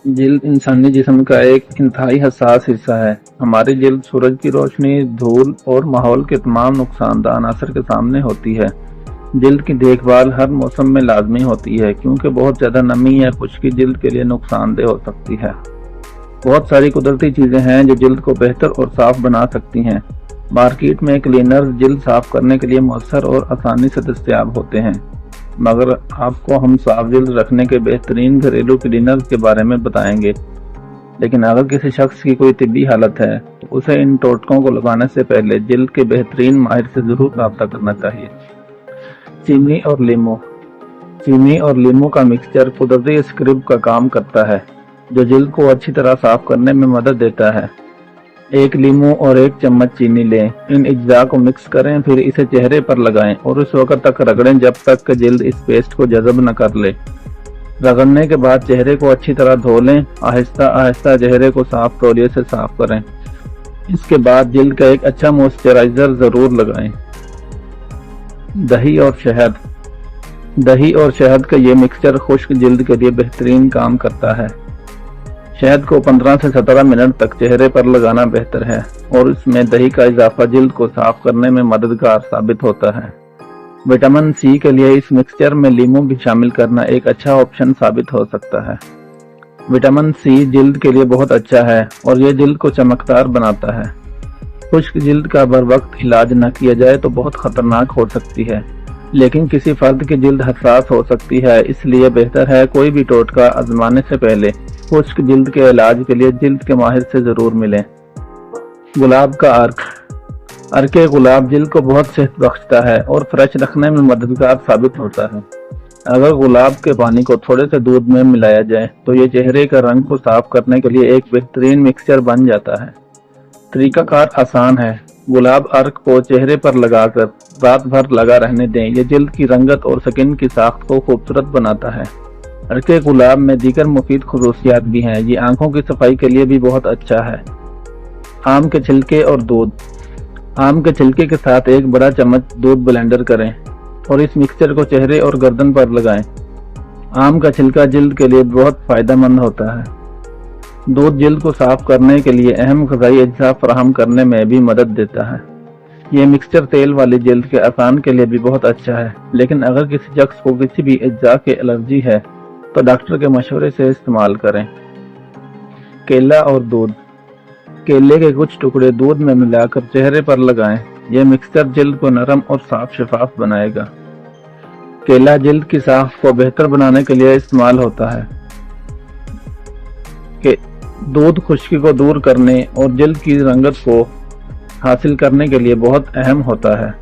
जल्द इंसानी जिस्म का एक इंतहाई हसास हिस्सा है। हमारी जल्द सूरज की रोशनी, धूल और माहौल के तमाम नुकसानदायक अनासर के सामने होती है। जल्द की देखभाल हर मौसम में लाजमी होती है क्योंकि बहुत ज़्यादा नमी या खुश्की जल्द के लिए नुकसानदेह हो सकती है। बहुत सारी कुदरती चीज़ें हैं जो जल्द को बेहतर और साफ बना सकती हैं। मार्केट में क्लीनर जल्द साफ करने के लिए मौसर और आसानी से दस्तयाब होते हैं, मगर आपको हम साफ जल्द रखने के बेहतरीन घरेलू क्लीनर के बारे में बताएंगे। लेकिन अगर किसी शख्स की कोई तिब्बी हालत है तो उसे इन टोटकों को लगाने से पहले जल्द के बेहतरीन माहिर से ज़रूर रब्ता करना चाहिए। चीनी और लीमू। चीनी और लीमू का मिक्सचर कुदरती स्क्रब का काम करता है जो जल्द को अच्छी तरह साफ करने में मदद देता है। एक लीमू और 1 चम्मच चीनी लें, इन अज्जा को मिक्स करें, फिर इसे चेहरे पर लगाएं और उस वक्त तक रगड़ें जब तक कि जल्द इस पेस्ट को जज़ब न कर ले। रगड़ने के बाद चेहरे को अच्छी तरह धो लें। आहिस्ता आहिस्ता चेहरे को साफ तौलिए से साफ करें। इसके बाद जल्द का एक अच्छा मॉइस्चराइजर ज़रूर लगाएं। दही और शहद। दही और शहद का ये मिक्सचर खुश्क जल्द के लिए बेहतरीन काम करता है। शहद को 15 से 17 मिनट तक चेहरे पर लगाना बेहतर है और इसमें दही का इजाफा जल्द को साफ करने में मददगार साबित होता है। विटामिन सी के लिए इस मिक्सचर में लीमू भी शामिल करना एक अच्छा ऑप्शन साबित हो सकता है। विटामिन सी जल्द के लिए बहुत अच्छा है और यह जल्द को चमकदार बनाता है। खुश्क जल्द का बर वक्त इलाज न किया जाए तो बहुत खतरनाक हो सकती है, लेकिन किसी फर्द की जल्द हसास हो सकती है, इसलिए बेहतर है कोई भी टोटका आजमाने से पहले खुश्क जल्द के इलाज के लिए जल्द के माहिर से जरूर मिलें। गुलाब का अर्क। अर्के गुलाब जल्द को बहुत सेहत बख्शता है और फ्रेश रखने में मददगार साबित होता है। अगर गुलाब के पानी को थोड़े से दूध में मिलाया जाए तो ये चेहरे का रंग को साफ करने के लिए एक बेहतरीन मिक्सचर बन जाता है। तरीकाकार आसान है। गुलाब अर्क को चेहरे पर लगाकर रात भर लगा रहने दें। यह जल्द की रंगत और स्किन की साख्त को खूबसूरत बनाता है। अर्के गुलाब में दीगर मुफीद खसूसियात भी हैं। ये आंखों की सफाई के लिए भी बहुत अच्छा है। आम के छिलके और दूध। आम के छिलके के साथ 1 बड़ा चम्मच दूध ब्लेंडर करें और इस मिक्सचर को चेहरे और गर्दन पर लगाएं। आम का छिलका जल्द के लिए बहुत फायदेमंद होता है। दूध जल्द को साफ करने के लिए अहम ग़िज़ाई अज्जा फराहम करने में भी मदद देता है। ये मिक्सचर तेल वाली जल्द के आसान के लिए भी बहुत अच्छा है, लेकिन अगर किसी शख्स को किसी भी अज्जा की एलर्जी है तो डॉक्टर के मशवरे से इस्तेमाल करें। केला और दूध। केले के कुछ टुकड़े दूध में मिलाकर चेहरे पर लगाएं। यह मिक्सचर जल्द को नरम और साफ शफाफ बनाएगा। केला जल्द की साख को बेहतर बनाने के लिए इस्तेमाल होता है। दूध खुश्की को दूर करने और जल्द की रंगत को हासिल करने के लिए बहुत अहम होता है।